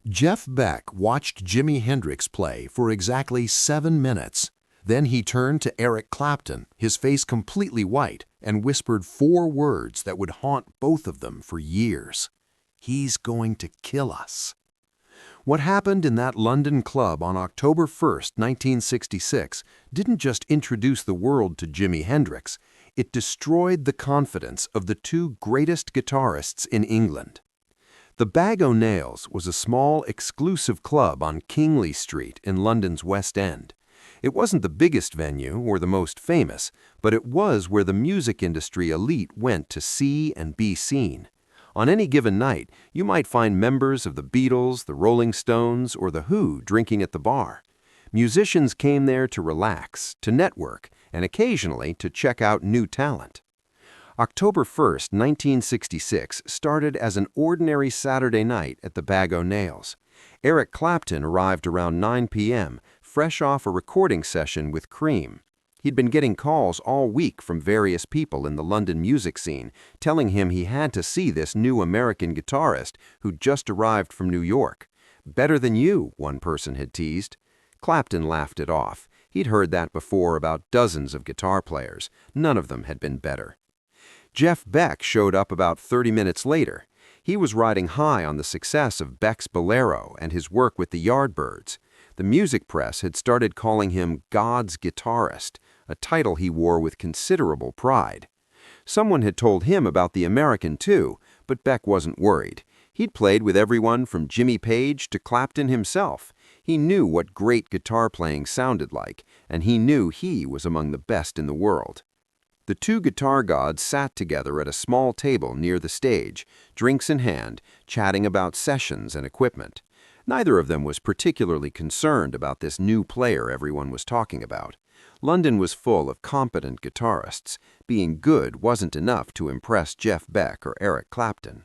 Jeff Beck watched Jimi Hendrix play for exactly 7 minutes. Then he turned to Eric Clapton, his face completely white, and whispered 4 words that would haunt both of them for years. "He's going to kill us." What happened in that London club on October 1st, 1966, didn't just introduce the world to Jimi Hendrix, it destroyed the confidence of the 2 greatest guitarists in England. The Bag o' Nails was a small, exclusive club on Kingly Street in London's West End. It wasn't the biggest venue or the most famous, but it was where the music industry elite went to see and be seen. On any given night, you might find members of the Beatles, the Rolling Stones, or the Who drinking at the bar. Musicians came there to relax, to network, and occasionally to check out new talent. October 1st, 1966 started as an ordinary Saturday night at the Bag o' Nails. Eric Clapton arrived around 9 p.m., fresh off a recording session with Cream. He'd been getting calls all week from various people in the London music scene, telling him he had to see this new American guitarist who'd just arrived from New York. "Better than you," one person had teased. Clapton laughed it off. He'd heard that before about dozens of guitar players. None of them had been better. Jeff Beck showed up about 30 minutes later. He was riding high on the success of Beck's Bolero and his work with the Yardbirds. The music press had started calling him God's guitarist, a title he wore with considerable pride. Someone had told him about the American too, but Beck wasn't worried. He'd played with everyone from Jimmy Page to Clapton himself. He knew what great guitar playing sounded like, and he knew he was among the best in the world. The 2 guitar gods sat together at a small table near the stage, drinks in hand, chatting about sessions and equipment. Neither of them was particularly concerned about this new player everyone was talking about. London was full of competent guitarists. Being good wasn't enough to impress Jeff Beck or Eric Clapton.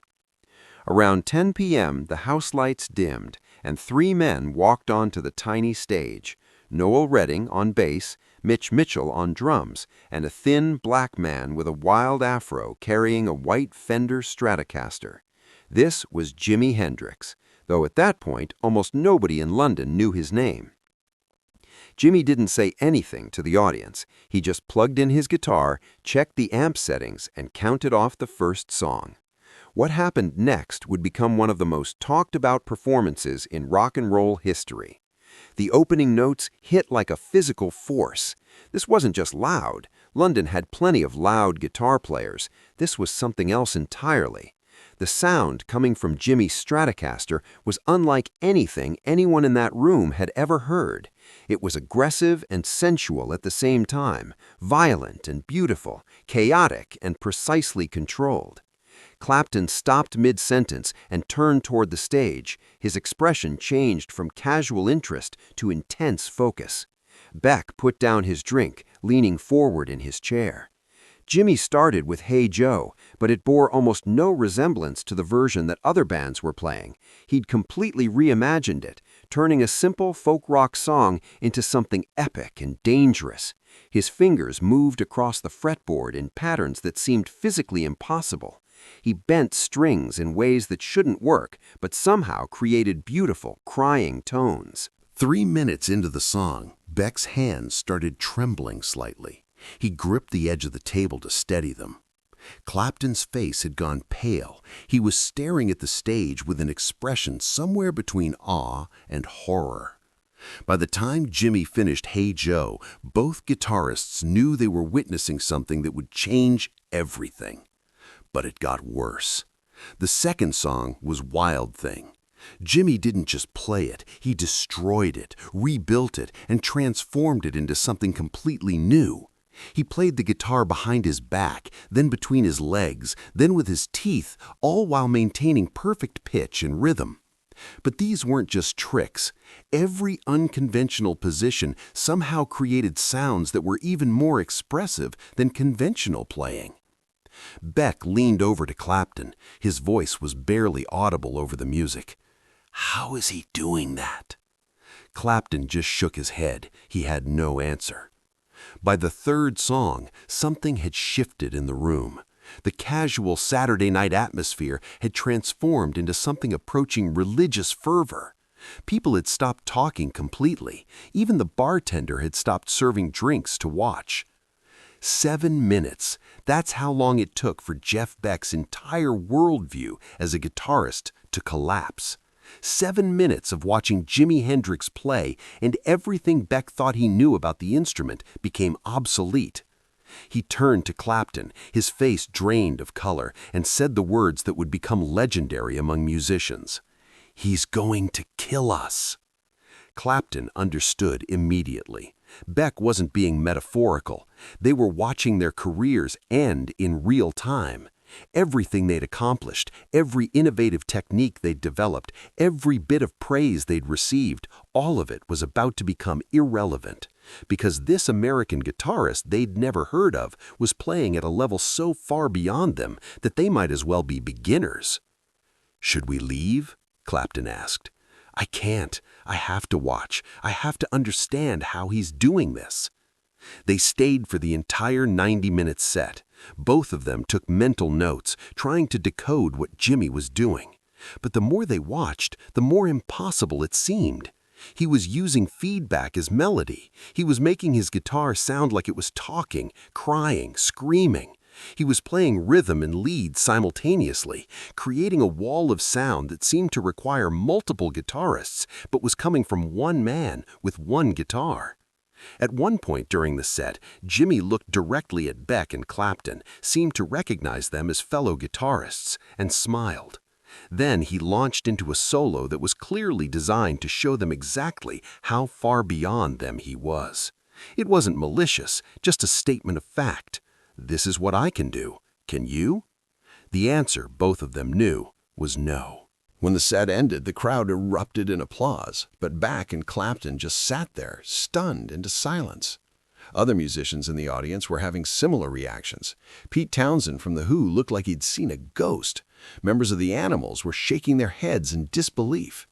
Around 10 p.m., the house lights dimmed, and 3 men walked onto the tiny stage. Noel Redding on bass, Mitch Mitchell on drums, and a thin black man with a wild afro carrying a white Fender Stratocaster. This was Jimi Hendrix, though at that point almost nobody in London knew his name. Jimmy didn't say anything to the audience. He just plugged in his guitar, checked the amp settings, and counted off the first song. What happened next would become one of the most talked about performances in rock and roll history. The opening notes hit like a physical force. This wasn't just loud. London had plenty of loud guitar players. This was something else entirely. The sound coming from Jimmy's Stratocaster was unlike anything anyone in that room had ever heard. It was aggressive and sensual at the same time, violent and beautiful, chaotic and precisely controlled. Clapton stopped mid-sentence and turned toward the stage. His expression changed from casual interest to intense focus. Beck put down his drink, leaning forward in his chair. Jimmy started with Hey Joe, but it bore almost no resemblance to the version that other bands were playing. He'd completely reimagined it, turning a simple folk rock song into something epic and dangerous. His fingers moved across the fretboard in patterns that seemed physically impossible. He bent strings in ways that shouldn't work, but somehow created beautiful, crying tones. 3 minutes into the song, Beck's hands started trembling slightly. He gripped the edge of the table to steady them. Clapton's face had gone pale. He was staring at the stage with an expression somewhere between awe and horror. By the time Jimmy finished Hey Joe, both guitarists knew they were witnessing something that would change everything. But it got worse. The second song was Wild Thing. Jimmy didn't just play it, he destroyed it, rebuilt it, and transformed it into something completely new. He played the guitar behind his back, then between his legs, then with his teeth, all while maintaining perfect pitch and rhythm. But these weren't just tricks. Every unconventional position somehow created sounds that were even more expressive than conventional playing. Beck leaned over to Clapton. His voice was barely audible over the music. "How is he doing that?" Clapton just shook his head. He had no answer. By the third song, something had shifted in the room. The casual Saturday night atmosphere had transformed into something approaching religious fervor. People had stopped talking completely. Even the bartender had stopped serving drinks to watch. 7 minutes. That's how long it took for Jeff Beck's entire worldview as a guitarist to collapse. 7 minutes of watching Jimi Hendrix play, and everything Beck thought he knew about the instrument became obsolete. He turned to Clapton, his face drained of color, and said the words that would become legendary among musicians. "He's going to kill us." Clapton understood immediately. Beck wasn't being metaphorical. They were watching their careers end in real time. Everything they'd accomplished, every innovative technique they'd developed, every bit of praise they'd received, all of it was about to become irrelevant. Because this American guitarist they'd never heard of was playing at a level so far beyond them that they might as well be beginners. "Should we leave?" Clapton asked. "I can't. I have to watch. I have to understand how he's doing this." They stayed for the entire 90-minute set. Both of them took mental notes, trying to decode what Jimi was doing. But the more they watched, the more impossible it seemed. He was using feedback as melody. He was making his guitar sound like it was talking, crying, screaming. He was playing rhythm and lead simultaneously, creating a wall of sound that seemed to require multiple guitarists, but was coming from one man with one guitar. At one point during the set, Jimi looked directly at Beck and Clapton, seemed to recognize them as fellow guitarists, and smiled. Then he launched into a solo that was clearly designed to show them exactly how far beyond them he was. It wasn't malicious, just a statement of fact. "This is what I can do. Can you?" The answer, both of them knew, was no. When the set ended, the crowd erupted in applause, but Beck and Clapton just sat there, stunned into silence. Other musicians in the audience were having similar reactions. Pete Townshend from The Who looked like he'd seen a ghost. Members of the Animals were shaking their heads in disbelief.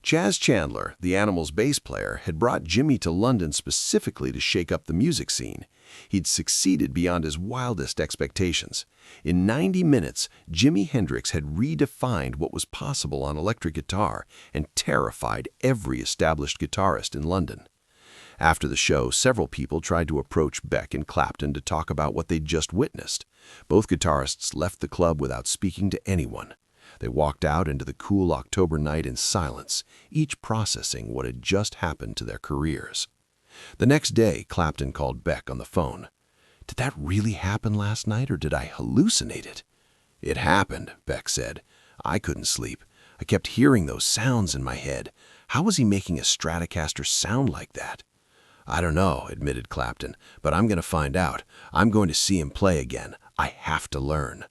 Chaz Chandler, the Animals bass player, had brought Jimi to London specifically to shake up the music scene. He'd succeeded beyond his wildest expectations. In 90 minutes, Jimi Hendrix had redefined what was possible on electric guitar and terrified every established guitarist in London. After the show, several people tried to approach Beck and Clapton to talk about what they'd just witnessed. Both guitarists left the club without speaking to anyone. They walked out into the cool October night in silence, each processing what had just happened to their careers. The next day, Clapton called Beck on the phone. "Did that really happen last night, or did I hallucinate it?" "It happened," Beck said. "I couldn't sleep. I kept hearing those sounds in my head. How was he making a Stratocaster sound like that?" "I don't know," admitted Clapton, "but I'm going to find out. I'm going to see him play again. I have to learn."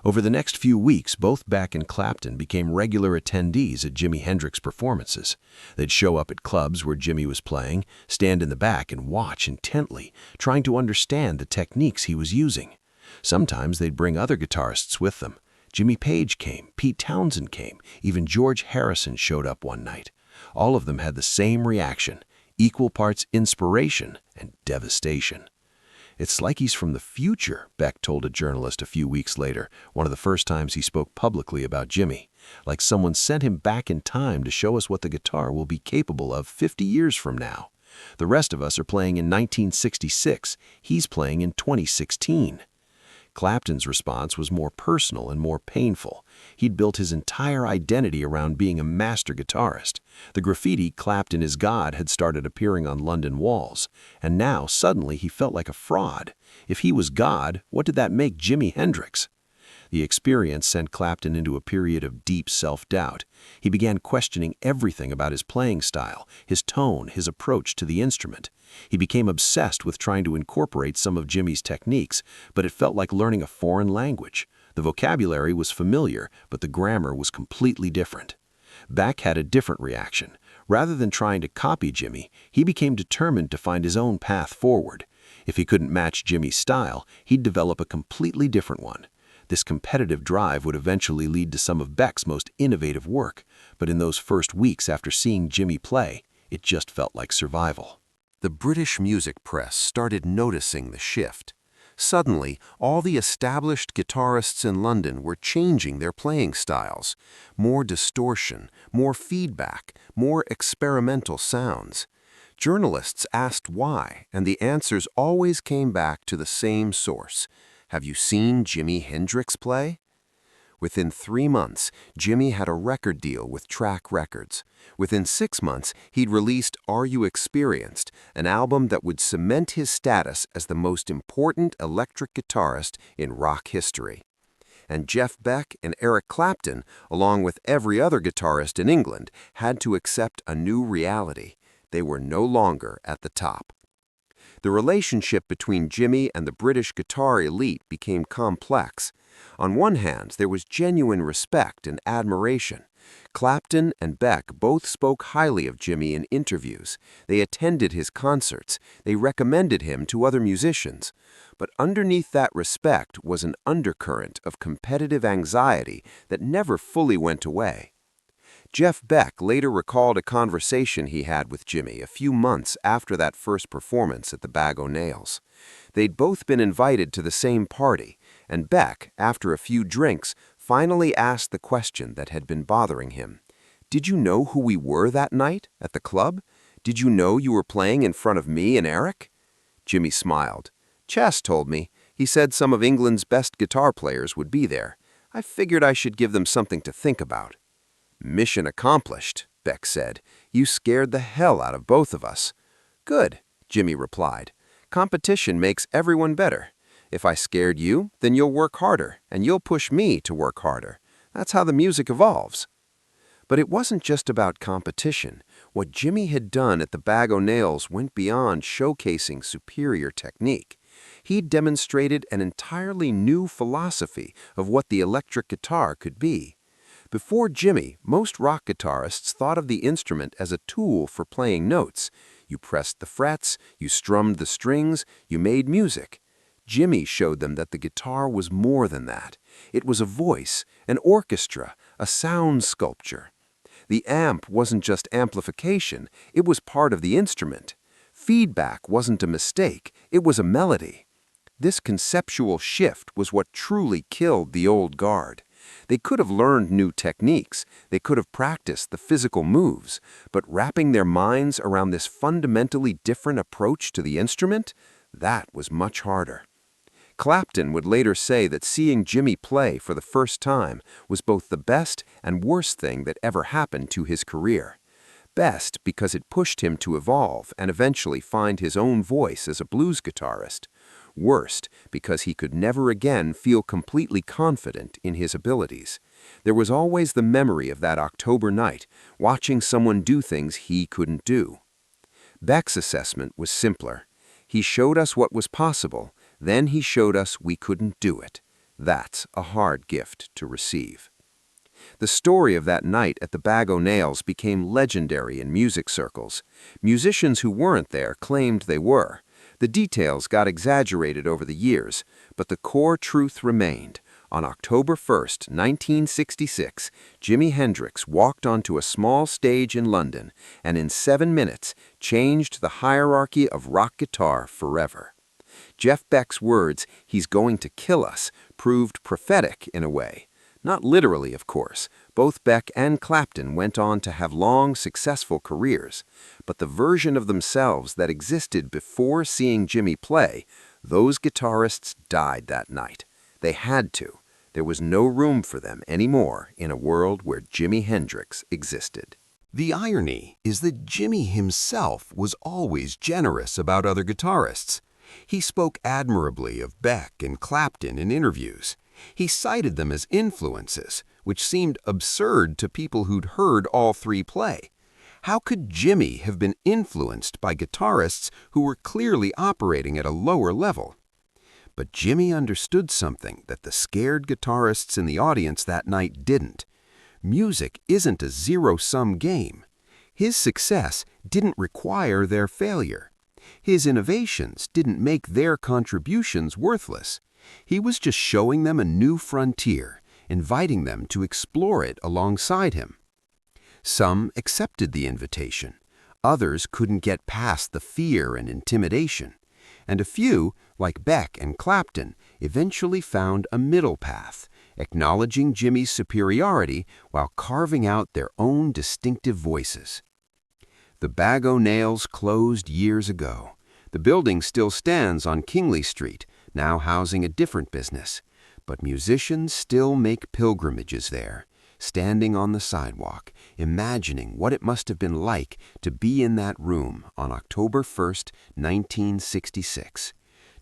Over the next few weeks, both Beck and Clapton became regular attendees at Jimi Hendrix performances. They'd show up at clubs where Jimi was playing, stand in the back and watch intently, trying to understand the techniques he was using. Sometimes they'd bring other guitarists with them. Jimmy Page came, Pete Townshend came, even George Harrison showed up one night. All of them had the same reaction, equal parts inspiration and devastation. "It's like he's from the future," Beck told a journalist a few weeks later, one of the first times he spoke publicly about Jimi. "Like someone sent him back in time to show us what the guitar will be capable of 50 years from now. The rest of us are playing in 1966. He's playing in 2016. Clapton's response was more personal and more painful. He'd built his entire identity around being a master guitarist. The graffiti "Clapton is God" had started appearing on London walls, and now suddenly he felt like a fraud. If he was God, what did that make Jimi Hendrix? The experience sent Clapton into a period of deep self-doubt. He began questioning everything about his playing style, his tone, his approach to the instrument. He became obsessed with trying to incorporate some of Jimi's techniques, but it felt like learning a foreign language. The vocabulary was familiar, but the grammar was completely different. Beck had a different reaction. Rather than trying to copy Jimi, he became determined to find his own path forward. If he couldn't match Jimi's style, he'd develop a completely different one. This competitive drive would eventually lead to some of Beck's most innovative work, but in those first weeks after seeing Jimi play, it just felt like survival. The British music press started noticing the shift. Suddenly, all the established guitarists in London were changing their playing styles. More distortion, more feedback, more experimental sounds. Journalists asked why, and the answers always came back to the same source. Have you seen Jimi Hendrix play? Within 3 months, Jimi had a record deal with Track Records. Within 6 months, he'd released Are You Experienced, an album that would cement his status as the most important electric guitarist in rock history. And Jeff Beck and Eric Clapton, along with every other guitarist in England, had to accept a new reality. They were no longer at the top. The relationship between Jimi and the British guitar elite became complex. On one hand, there was genuine respect and admiration. Clapton and Beck both spoke highly of Jimi in interviews. They attended his concerts. They recommended him to other musicians. But underneath that respect was an undercurrent of competitive anxiety that never fully went away. Jeff Beck later recalled a conversation he had with Jimi a few months after that first performance at the Bag o' Nails. They'd both been invited to the same party, and Beck, after a few drinks, finally asked the question that had been bothering him. "Did you know who we were that night at the club? Did you know you were playing in front of me and Eric?" Jimi smiled. "Chess told me. He said some of England's best guitar players would be there. I figured I should give them something to think about." "Mission accomplished," Beck said. "You scared the hell out of both of us." "Good," Jimi replied. "Competition makes everyone better. If I scared you, then you'll work harder, and you'll push me to work harder. That's how the music evolves." But it wasn't just about competition. What Jimi had done at the Bag o' Nails went beyond showcasing superior technique. He demonstrated an entirely new philosophy of what the electric guitar could be. Before Jimi, most rock guitarists thought of the instrument as a tool for playing notes. You pressed the frets, you strummed the strings, you made music. Jimi showed them that the guitar was more than that. It was a voice, an orchestra, a sound sculpture. The amp wasn't just amplification, it was part of the instrument. Feedback wasn't a mistake, it was a melody. This conceptual shift was what truly killed the old guard. They could have learned new techniques, they could have practiced the physical moves, but wrapping their minds around this fundamentally different approach to the instrument, that was much harder. Clapton would later say that seeing Jimi play for the first time was both the best and worst thing that ever happened to his career. Best because it pushed him to evolve and eventually find his own voice as a blues guitarist. Worst because he could never again feel completely confident in his abilities. There was always the memory of that October night, watching someone do things he couldn't do. Beck's assessment was simpler. He showed us what was possible, then he showed us we couldn't do it. That's a hard gift to receive. The story of that night at the Bag o' Nails became legendary in music circles. Musicians who weren't there claimed they were. The details got exaggerated over the years, but the core truth remained. On October 1st, 1966, Jimi Hendrix walked onto a small stage in London and in 7 minutes changed the hierarchy of rock guitar forever. Jeff Beck's words, "He's going to kill us," proved prophetic in a way. Not literally, of course. Both Beck and Clapton went on to have long, successful careers. But the version of themselves that existed before seeing Jimi play, those guitarists died that night. They had to. There was no room for them anymore in a world where Jimi Hendrix existed. The irony is that Jimi himself was always generous about other guitarists. He spoke admirably of Beck and Clapton in interviews. He cited them as influences, which seemed absurd to people who'd heard all three play. How could Jimi have been influenced by guitarists who were clearly operating at a lower level? But Jimi understood something that the scared guitarists in the audience that night didn't. Music isn't a zero-sum game. His success didn't require their failure. His innovations didn't make their contributions worthless. He was just showing them a new frontier, inviting them to explore it alongside him. Some accepted the invitation. Others couldn't get past the fear and intimidation. and a few, like Beck and Clapton, eventually found a middle path, acknowledging Jimi's superiority while carving out their own distinctive voices. The Bag O' Nails closed years ago. The building still stands on Kingly Street, now housing a different business, but musicians still make pilgrimages there, standing on the sidewalk, imagining what it must have been like to be in that room on October 1st, 1966,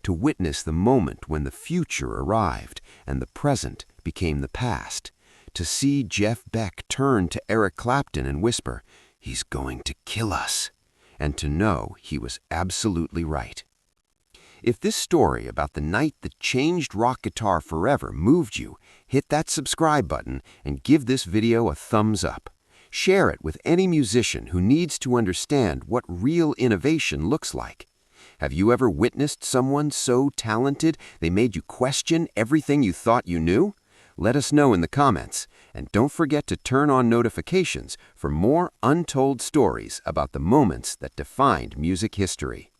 to witness the moment when the future arrived and the present became the past, to see Jeff Beck turn to Eric Clapton and whisper, "He's going to kill us," and to know he was absolutely right. If this story about the night that changed rock guitar forever moved you, hit that subscribe button and give this video a thumbs up. Share it with any musician who needs to understand what real innovation looks like. Have you ever witnessed someone so talented they made you question everything you thought you knew? Let us know in the comments, and don't forget to turn on notifications for more untold stories about the moments that defined music history.